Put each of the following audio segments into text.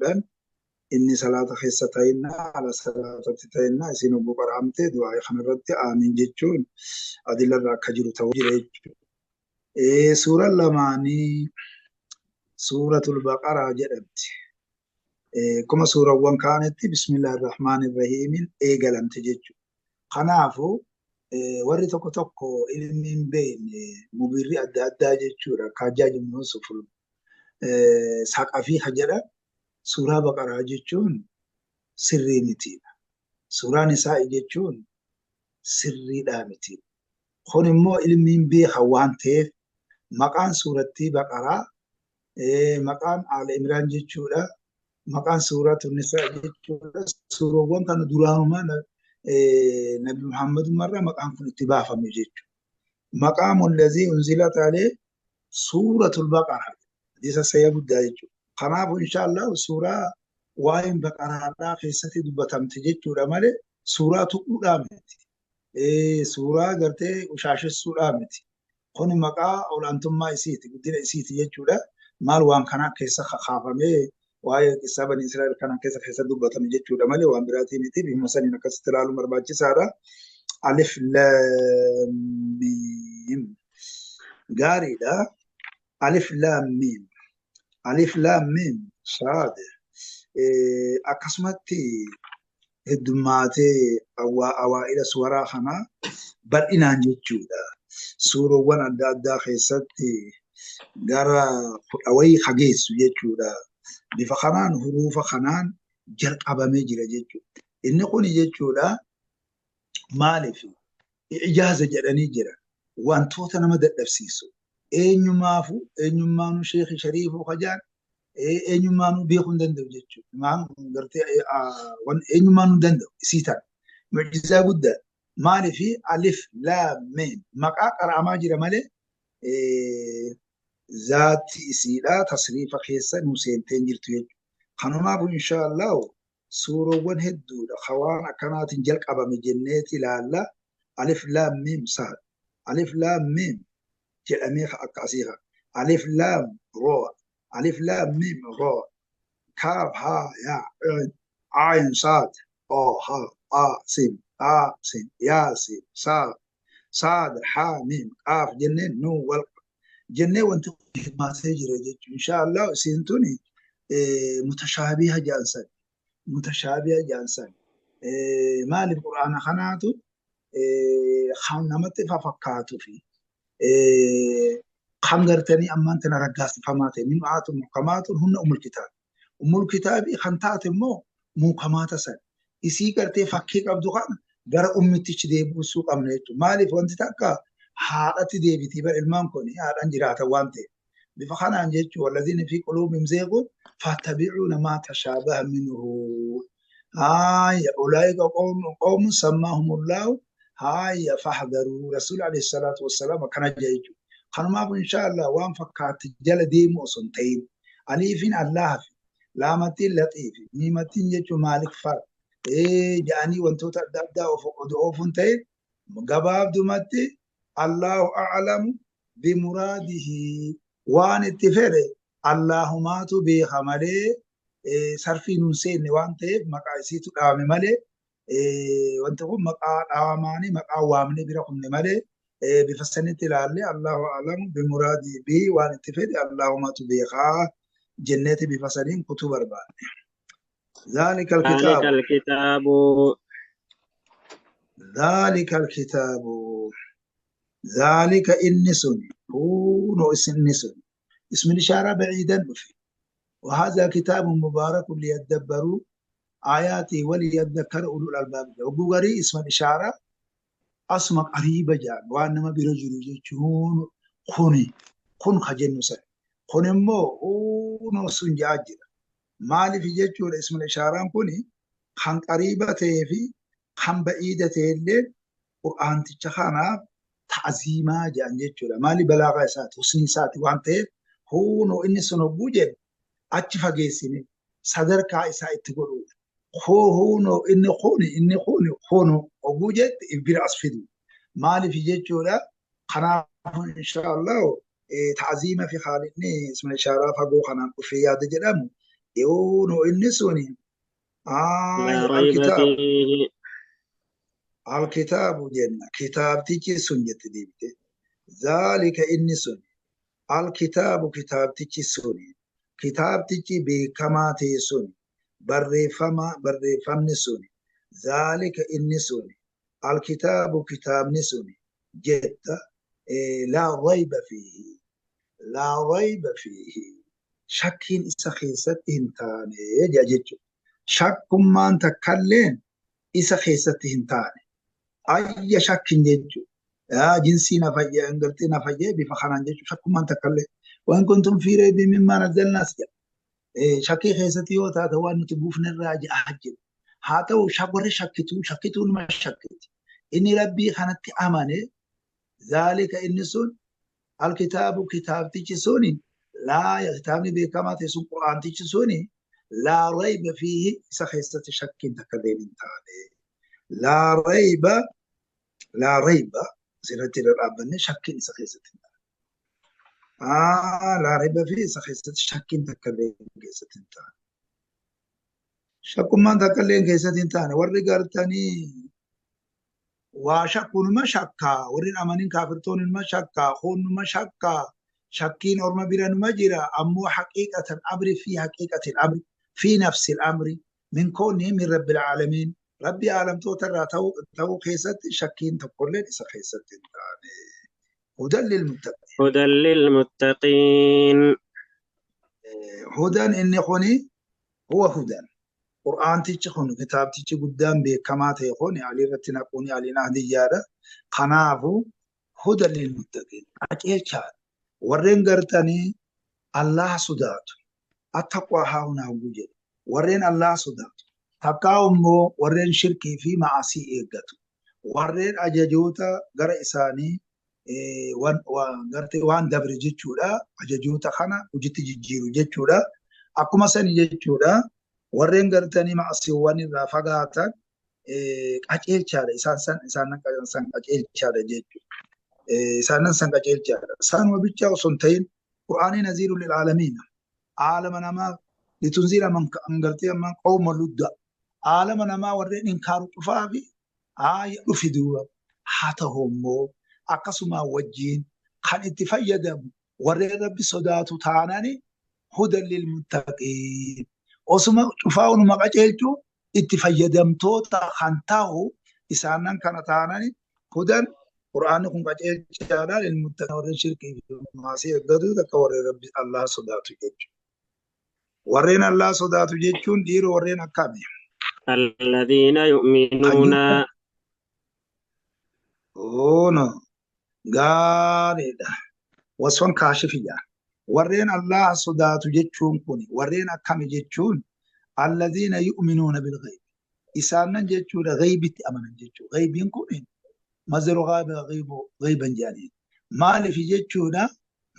jechuudhaan inni salaata keessa ta'innaa ala salaatatti ta'innaa isin obbo qaraamtee du'aa kanarratti aamiin jechuun adilarra akka jiru ta'uu jira jechuudha. Suuraan lamaanii suuratul baqaraa jedhamti. Akkuma suurawwan kaanitti bismillaahi rahmaani rahiimiin eegalamte jechuudha. Kanaafuu warri tokko tokko ilmi hin beekne mubirri adda addaa jechuudha. Kaajaa jimnoon suful saqafii jedha. Suuraa baqaraa jechuun sirrii mitiidha. Suuraan isaa jechuun sirriidhaa miti. Kun immoo ilmi hin beeka waan ta'eef maqaan suurattii baqaraa maqaan Aal Imraan jechuudha. Maqaan suuratu Nisaa jechuudha. Suurawwan kana duraanumaa Nabi Muhammad marra maqaan kun itti baafame jechuudha. Maqaan mul'azii unzilat alee suuratul baqaraa. Hadiisa sayya guddaa jechuudha. Kanaafuu inshaallah suuraa waa'een baqaraadhaa keessatti dubbatamte jechuudha malee suuraa tuquudhaa miti. Suuraa gartee ushaashessuudhaa miti. Kun maqaa olaantummaa isiiti, guddina isiiti jechuudha. Maal waan kana keessa kaafamee waa'ee qissaa bani Israa'el kana keessa dubbatame jechuudha malee waan biraatii miti. Bifuma saniin akkasitti ilaaluun barbaachisaadha. Alif laam miim. Gaariidha. Alif laam miim. Alif laam miim saade akkasumatti heddummaatee awaa'ila suuraa kanaa bal'inaan jechuudha. Suurawwan adda addaa keessatti gara 10 wayii hageessu jechuudha. Bifa kanaan huruufa kanaan jalqabamee jira jechuudha. Inni kun jechuudha maaliif ijaaza jedhanii jira. Wantoota nama dadhabsiisu. Eenyummaanu sheekhi shariifuu kajaan eenyummaanu beekuu hin danda'u jechuudha. Eenyummaanu hin danda'u isii tana. Mucjizaa guddaa. Maaliif alif laam miim maqaa qara'amaa jira malee zaati isiidhaa tasriifa keessa nu seentee jirtu jechuudha. Kanumaafuu inshaallah suurawwan hedduudha. Hawaan akkanaatiin jalqabame jenneeti ilaalla. Alif laam miim saad. Alif laam miim jedhamee akka asii kana. Alif laam roo. Alif laam miim roo. Kaaf haa yaa ayin saad oo haa aasin aasin yaasin saad haa miim qaaf jennee nuu wal jennee wanti hirmaatee jira jechuudha. Inshaallah isiin tuni mutashaabiha jaansan. Mutashaabiha jaansan. Maaliif quraana kanaatu kan namatti fakkaatu fi kan gartanii ammaan tana raggaasifamaa ta'e min aatun muhkamaatun hunna umul kitaab. Umul kitaabii kan taate immoo muhkamaata san. Isii gartee fakkii qabdu kana gara ummitichi deebisuu qabna jechuudha. Maaliif wanti takka haadhatti deebitii bara ilmaan kun haadhaan jiraatan waan ta'eef. Bifa kanaan jechuudha walladhiin fi quluubihim zaygun fattabi'uuna maa tashaabaha minhu. Haaya ulaa'ika qawmun sammaahumullaahu haaya fahdharuu rasuul alayhi salaatu wassalaam akkana jedha jechuudha. Kanumaafuu inshaallah waan fakkaatti jala deemu osoo hin ta'in aliifin allaha fi laamattiin laxiifi miimattiin jechuun maaliif fara jedhanii wantoota adda addaa oofuun ta'in gabaabdumatti Allahu a'lamu bimuraadihi waan itti fedhe Allahumaatu beeka malee sarfii nuun seenne waan ta'eef maqaa isiitu dhaabame malee wanti kun maqaa dhaabamaanii maqaa waamne bira humne malee bifa sanitti ilaalle Allahu a'lamu bimuraadihi bi waan itti fedhe Allahumaatu beekaa jenneeti bifa saniin kutuu barbaadne. ذلك الكتاب ذلك النسون كون اسم اسم الإشارة بعيدا فيه وهذا كتاب مبارك ليدبروا آياته وليذكر أولو الألباب وقوري اسم الإشارة أسمى قريبة جان وأنما برجل يجون خن خجن سن خن مو كون سنجاجر مالي في جيتشور اسم الإشارة كوني خن قريبة في خن بعيدة اللي قرآن تشخانا تعزيما جان جيتشور مالي بلاغة سات حسني سات وانته هونو إني سنبوجد أتفا جيسيني صدر كايسا اتقولوا هونو إني خونو وبوجد إبقر أصفدو مالي في جيتشور خنا إن شاء الله تعزيما في خالقني اسم الإشارة فقو خنا في ياد جرامو يونو إني سوني لا ريب الكتاب فيه. الكتاب جنة كتاب تيجي سنة ديبته ذلك إني سوني الكتاب كتاب تيجي سوني كتاب تيجي بكما تيسوني بريفمني سوني ذلك إني سوني الكتاب كتاب نسوني جد لا ريب فيه لا ريب فيه شكين إسا خيست هنتاني جاجتش شك ما أنت كلين إسا خيست هنتاني أي شك جيتشو يا جنسي نفجي انقلتي نفجي بفخران جيتشو شك ما أنت كلين وإن كنتم في ريب مما نزلنا سجل شكي خيستي يوتا توان نتبوف نراجع أحجب هاتو شبر شكتو ما شكت إني ربي خانت أماني ذلك إني سن الكتاب كتاب تجسوني لا يكتابني بكما تسون قرآن تجسوني لا ريب فيه سخيستة شك تكلين تاني لا ريب لا ريب سنتي للأبن شك سخيستة لا ريب فيه سخيستة شك تكلين تاني شك ما تكلين تاني ورقرتني وشكون ما شكا ورين أمانين كافرتون ما شكا خون ما شكا شكين أورما بيران ما جرا أمو حقيقة الأمر في حقيقة الأمر في نفس الأمر من كونه من رب العالمين ربي عالم تو ترى تو خيست شكين تقول لي خيست هدى للمتقين هدى للمتقين. هدى إني خوني هو هدى قرآن تيجي خون كتاب تيجي قدام بكما تيخوني علي رتنا قوني علي نهدي جارة خنافو هدى للمتقين أكيد شاد ورين قرتني الله صدات التقوى هاونا وجد ورين الله صدات تقاومو ورين شركي في معاصي إيقاتو ورين أججوتا قرأ إساني وان دبر جيتشودا أججوتا خنا وجت جيجيرو جيتشودا أكما سني جيتشودا warreen gartanii maasiiwwan irraa fagaatan qajeelchaadha isaan qajeelchaadha jechuudha. Isaan qajeelchaadha. Isaanuma bichaa osoo hin ta'in Qur'aanii naziirun lil'aalamiina. Aalama namaa litunziira man gartee ammaa qawma ludda. Aalama namaa warreen inkaaru dhufaa fi dhufi duuba. Haa ta'u immoo akkasuma wajjin kan itti fayyadamu warreen rabbi sodaatu taanani hudan lilmuttaqiin. osuma cufaa'unuma qajeelchu itti fayyadamtoota kan ta'u isaanan kana taanani hudan qur'aanni kun qajeelchaadha lilmuttaqiin warreen shirkii fi maasii eeggatu akka warreen rabbi Allah sodaatu jechuudha. Warreen Allah sodaatu jechuun dhiiroo warreen akkami? الذين يؤمنون. Oono gaariidha. Wasfan kaashifiyyaa. warreen Allah sodaatu jechuun kun warreen akkami jechuun alladhiina yu'minuuna bilghayb isaanan jechuudha ghaybitti amanan jechuudha ghaybiin kun mazdaru ghayban jedhaniin maaliif jechuudha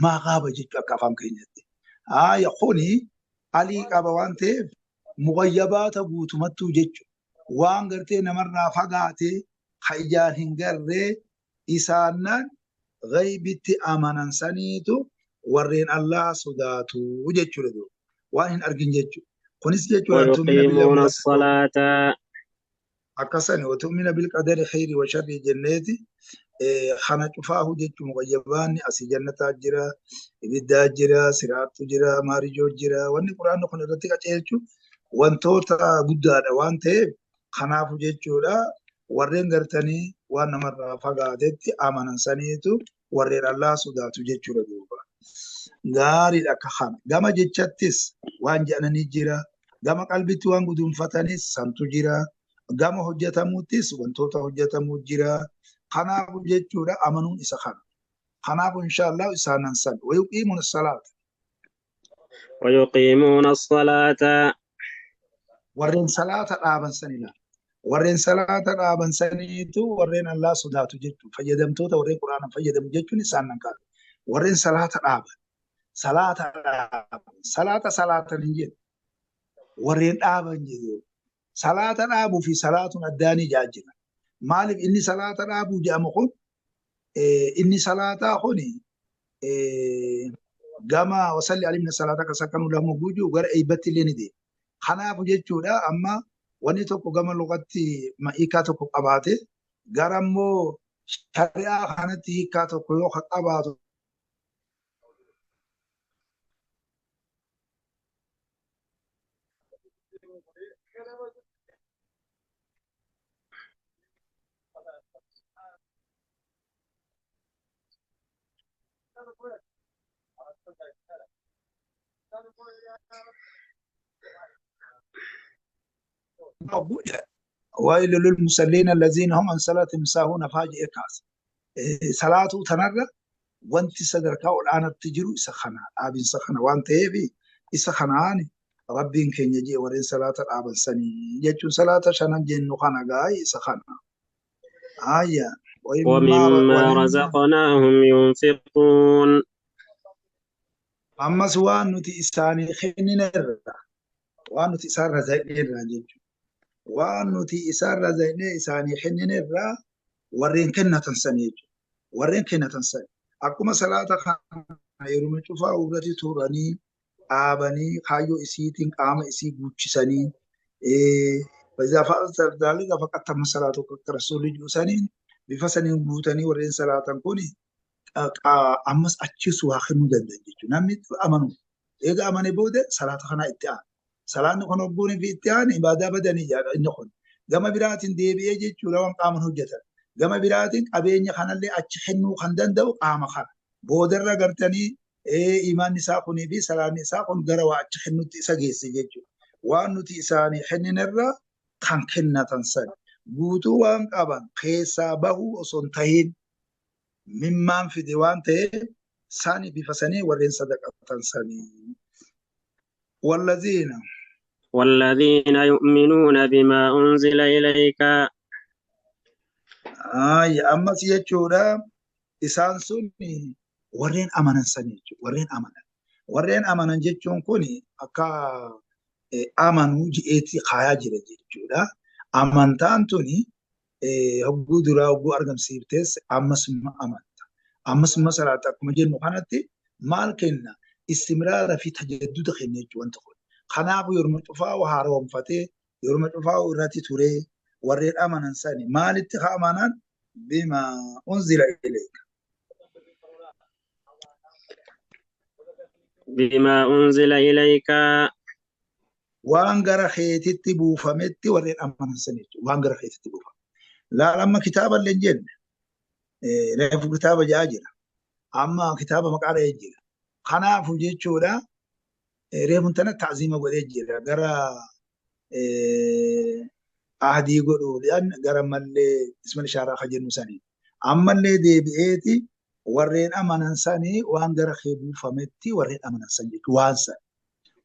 maa qaaba jechuu akka afaan keenyatti kuni alii qaba waan ta'eef mughayyabaata guutumattuu jechuudha waan gartee namarraa fagaatee ka ijaan hin garree isaanan ghaybitti amanan saniitu warreen Allah sodaatu jechuudha duuba waan hin argin jechuudha kunis jechuudha ويقيمون الصلاة. akkasani watu'mina bilqadari khayri wa sharri jenneeti kana cufaahu jechuun mughayyabaanni asii jannataa jira ibiddaa jira siraattu jira maarijoo jira wanni quraanni kun irratti qaceelchu wantoota guddaadha waan ta'eef kanaafu jechuudha warreen gartanii waan namarraa fagaatetti amanan saniitu warreen Allah sodaatu jechuudha duuba. Gaariidha akka kana gama jechattis waan jedhanii jira gama qalbitti waan guduunfatanis santu jira gama hojjetamuuttis wantoota hojjetamuu jira kanaafu jechuudha amanuun isa kana kanaafu inshaallah isaanan san wayuqiimuun salaata ويقيمون الصلاة. warreen salaata dhaaban sanila warreen salaata dhaaban saniitu warreen Allah sodaatu jechuudha fayyadamtoota warreen quraana fayyadamu jechuun isaanan kana warreen salaata dhaaban salaata hin jedhu warreen dhaaban jedhu salaata dhaabuu fi salaatuun addaanii jaajjira maaliif inni salaata dhaabuu jedhamu kun inni salaataa kun gama wasalli alimna salaata kasakkanuu lamu guujuu gara eebbatti illee ni deema. Kanaaf jechuudha amma wanni tokko gama lugatti hiikaa tokko qabaate gara immoo shari'aa kanatti hiikaa tokko yoo qabaatu ويل للمصلين الذين هم عن صلاتهم ساهون فاجئ كاس صلاة تنرى وانت صدرك والآن تجروا يسخنا آبين سخنا وانت هيبي يسخناني ربين كن يجي ورين صلاة الآبن سني يجو صلاة شنن جن نخنا جاي يسخنا آية ومما رزقناهم ينفقون أما سواء نتي إساني خنين وان نتي إسان رزقني الرجل وان نتي إسان رزقني إساني خنين الرجل ورين كنا تنسني ورين كنا تنسني أكما صلاة خانا يرمي شفا ورتي توراني آباني خايو إسيتين قام إسي بوچساني فإذا فعلت ذلك فقد تم صلاتك كرسول جوسانين بفسنين بوتاني ورين صلاة كوني أمس أتشسو آخر دندن جيجو نمت أمنو إيجا أمني بودة صلاة خانا اتعان صلاة نخون بوني في اتعان إبادة بدني جاء نخون gama biraatiin deebi'ee jechuudha waan qaama hojjetan gama biraatiin qabeenya kanallee achi kennuu kan danda'u qaama kana boodarra gartanii imaanni isaa kunii fi salaanni isaa kun gara waa achi kennutti isa geesse jechuudha waan nuti isaanii kenninirra kan kennatan san guutuu waan qaban keessaa bahuu osoo hin tahin mimmaan fide waan ta'eef sani bifa sanii warreen sadaqatan sanii والذين يؤمنون بما أنزل إليك أما سيجورا إسان سني ورين أمانا سنيج ورين أمانا جيجون كوني أكا أمانو جئتي خايا جيرا جيجورا أمانتان توني هبو درا هبو أرغم سيبتس أما سمع صلاة أكما جين مخانتي مال كنا استمرار في تجدد خنيج وانتخل خناب يرمى شفاء وهارون فتي يرمى شفاء وراتي توري ورين أمانا ساني مال اتخاء أمانا بما أنزل إليك وانغر خيتي تبو فمتي ورين أمانا ساني وانغر خيتي تبو لا لما كتابا لنجن رفو كتابا جاجرة أما كتابا مقالة يجرة خناب فجيتشو لا ريمونتنا تعزيمه وديجيرا غرا اهدي غدو لان غرا ملي اسم الاشاره خجل مساني اما اللي دي بيتي ورين امانن ساني وان غرا خيبو فمتي ورين امانن سانجي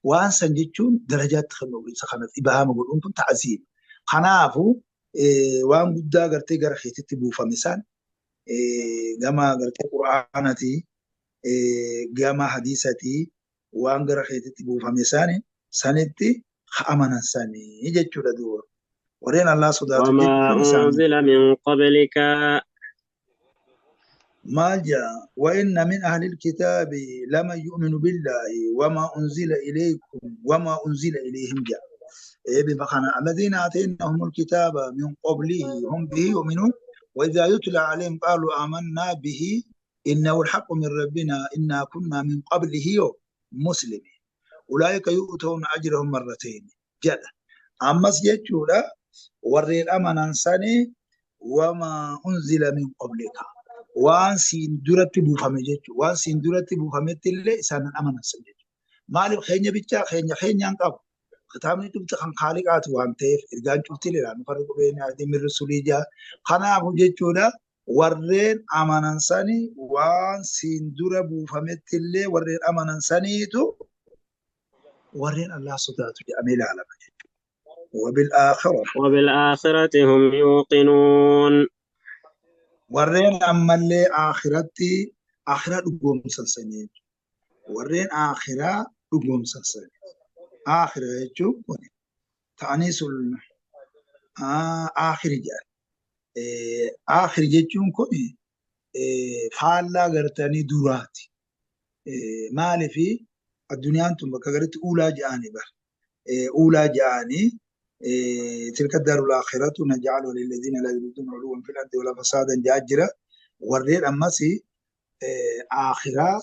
وان سانجيچون درجات خنو سخنت ابهام غدو كنت تعزيم خنافو وان غدا غرتي غرا خيتي بو فمسان غما غرتي قرانتي غما حديثتي وان غرا خيتي بو فمساني سنتي خامنا ساني يجچو دور ورين الله سبحانه وما أنزل من قبلك ما جاء وإن من أهل الكتاب لما يؤمن بالله وما أنزل إليكم وما أنزل إليهم جاء بفخنا الذين آتيناهم الكتاب من قبله هم به يؤمنون وإذا يتلى عليهم قالوا آمنا به إنه الحق من ربنا إنا كنا من قبله مسلمين أولئك يؤتون أجرهم مرتين جدا أما سيجولا ورين أمانا ساني وما أنزل من قبلك وان سين درت بوفامجت وان سين درت بوفامت اللي سان أمانا سنجت مالب خينيا بيتشا خينيا انقب ختامني تبت خان خالقات وان تيف إرجان شفتي لنا نفرق بين هذه من رسولي جا خنا أبو جيتشولا ورين أمانا ساني وان سين درت بوفامت اللي ورين أمانا ساني تو ورين الله سبحانه أميل على مجد وبالآخرة هم يوقنون ورين أما اللي آخرتي آخرة دقوم سلسنين ورين آخرة دقوم سلسنين آخرة يجو تعنيس آخر جال آخر جيجون كوني فعلا غرتاني دوراتي مالي في الدنيا أنتم بكرت أولى جاني بر أولى جاني تلك الدار الآخرة نجعل للذين لا يريدون علوا في الأرض ولا فسادا جاجرة ورّيد أمسي آخرة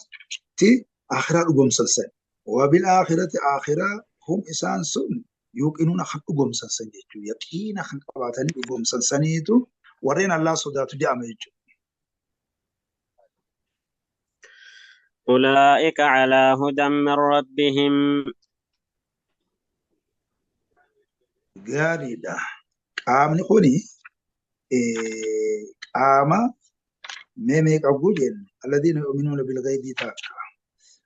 آخرة رقم سلسل وبالآخرة آخرة هم إسان سن يوقنون خلق رقم سلسل جيجو يقين خلق قباتني رقم سلسليتو ورين الله صداتو جامع جيجو أولئك على هدى من ربهم غاريدا قامني خوني قام ميميك أقولين الذين يؤمنون بالغيب تاكا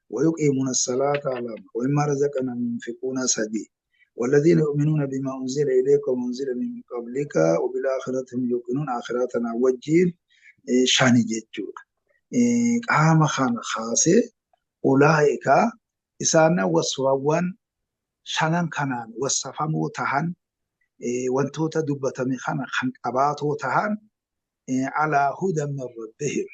ويقيمون الصلاة على وإما رزقنا ينفقون سبيل والذين يؤمنون بما أنزل إليك وأنزل من قبلك وبالآخرة هم يوقنون آخرتنا وجين شاني جيتشور قام خان خاسي أولئك إسانا وصوان شانان كانان وصفامو تهان وانتوتا دبتمي خان قباتو تهان على هدى من ربهم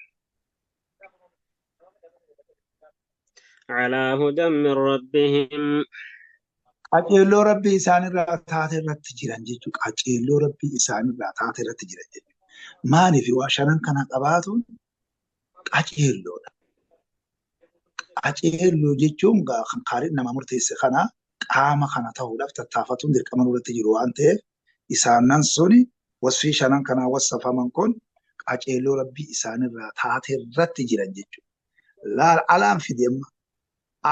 على هدى من ربهم qaceelloo rabbii isaanirraa taate irratti jiran jechuudha. Qaceelloo rabbii isaanirraa taate irratti jiran jechuudha. Maaliif waa shanan kana qabaatuun qaceelloodha. Qaceelloo jechuun kan kaaliin nama murteesse kana qaama kana ta'uudhaaf tattaafatuun dirqama irratti jiru waan ta'eef isaanan suni wasfii shanan kanaa wasafaman kun qaceelloo rabbii isaanirraa taate irratti jiran jechuudha. Laal alaan fideemma.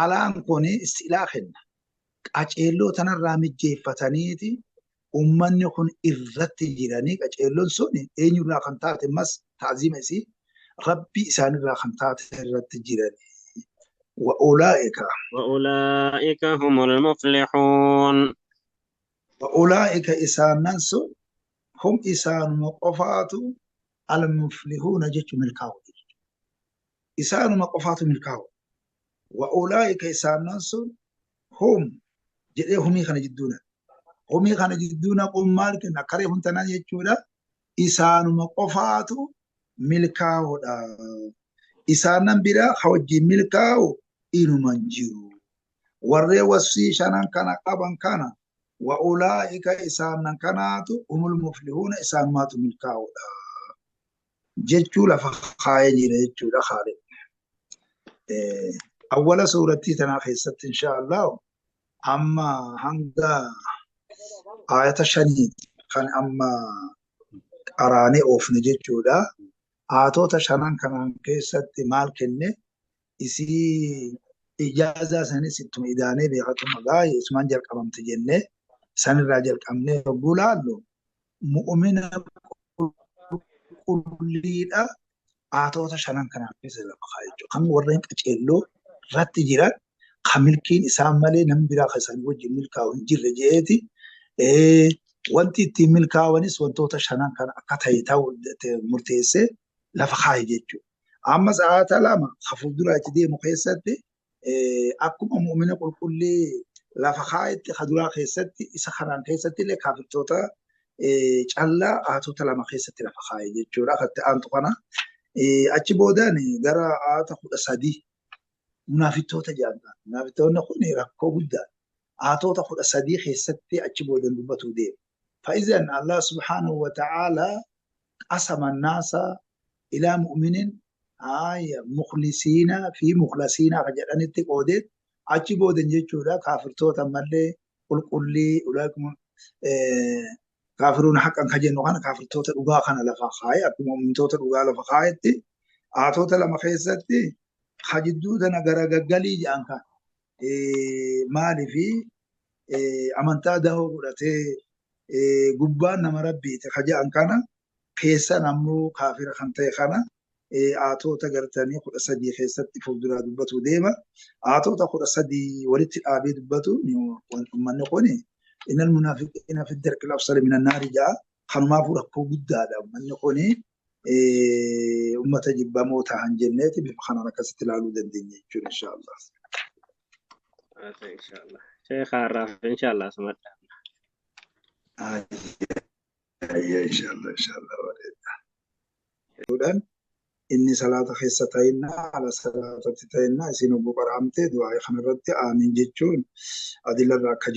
Alaan kuni istilaa kenna. Qaceelloo tanarraa mijjeeffataniiti ummanni kun irratti jiranii qaceelloon sun eenyurraa kan taate mas ta'ziima isii rabbii isaanirraa kan taate irratti jiranii. وأولئك هم المفلحون وأولئك إسانان sun هم إسانuma qofaatu المفلحون jechuun milkaa'u. Isaanuma qofaatu milkaa'u. وأولئك إسانان sun هم jedhee humii kana jidduuna. Humii kana jidduuna kun maal kenna? Karee huntanaa jechuudha. Isaanuma qofaatu milkaa'uudha. Isaanan biraa ha wajjin milkaa'u inuman jiru. Warreen wasfii shanan kana qaban kana wa'ulaa'ika isaanan kanaatu humul muflihuuna isaanumaatu milkaa'uudha. Jechuu lafa kaayee jira jechuudha Khaalid. Awwala suurattii tanaa keessatti inshaallahu amma hanga ayata shaniiti kan amma qaraanee oofne jechuudha. Aatota shanan kanaan keessatti maal kenne isii ijaazaa sanis ittuma idaanee beekatuma gaa'ee isumaan jalqabamte jennee sanirraa jalqabnee yogguu laallu mu'umina qulqulliidha aatota shanan kanaan keessa lafa kaa'e jechuudha. Kan warreen qaceelloo irratti jiran kan milkiin isaan malee namni biraa kan isaan wajjin milkaa'u hin jirre je'eeti. Wanti ittiin milkaa'anis wantoota shanan kana akka ta'e ta'uu murteessee lafa kaa'e jechuudha. Ammas aata lama fuulduraa itti deemu keessatti akkuma mu'umina qulqullii lafa kaa'etti haduraa keessatti isa kanaan keessatti illee kaafirtoota callaa aatota lama keessatti lafa kaa'e jechuudha. Akkatti aantu kana achi boodaan gara aata 13 munaafiqtoota jedhamta. Munaafiqtoonni kun rakkoo guddaa aatota 13 keessatti achi boodan dubbatu deema. Fa'izan Allah subhanahu wa ta'ala qasama naasa ilaa mu'minin mukhlisiina fi mukhlasiina kan jedhanitti qoodee achi boodan jechuudha kaafirtoota mallee qulqullii ulaakum kaafiruun haqqan kan jennu kana kaafirtoota dhugaa kana lafa kaa'e akkuma mu'mintoota dhugaa lafa kaa'etti aatota lama keessatti hajidduu tana gara gaggalii jedhan kan maaliifi amantaa dahoo godhatee gubbaan nama rabbiiti ka jedhan kana keessan ammoo kaafira kan ta'e kana aatota gartanii 13 keessatti fuulduraa dubbatu deema. Aatota 13 walitti dhaabee dubbatu uummanni kun innal munaafiqiina fi darqil afsali minan naari ja'a. Kanumaafuu rakkoo guddaadha uummanni kun uummata jibbamoo ta'an jenneeti bifa kanaan akkasitti ilaaluu dandeenya jechuudha inshaallah. Inshaallah. Sheekh Arraaf inshaallah sumadha. Inshaallah bareeda. inni salaata keessa ta'innaa ala salaatatti ta'innaa isin obbo qara'amtee du'aa kanarratti aamiin jechuun adilarraa akka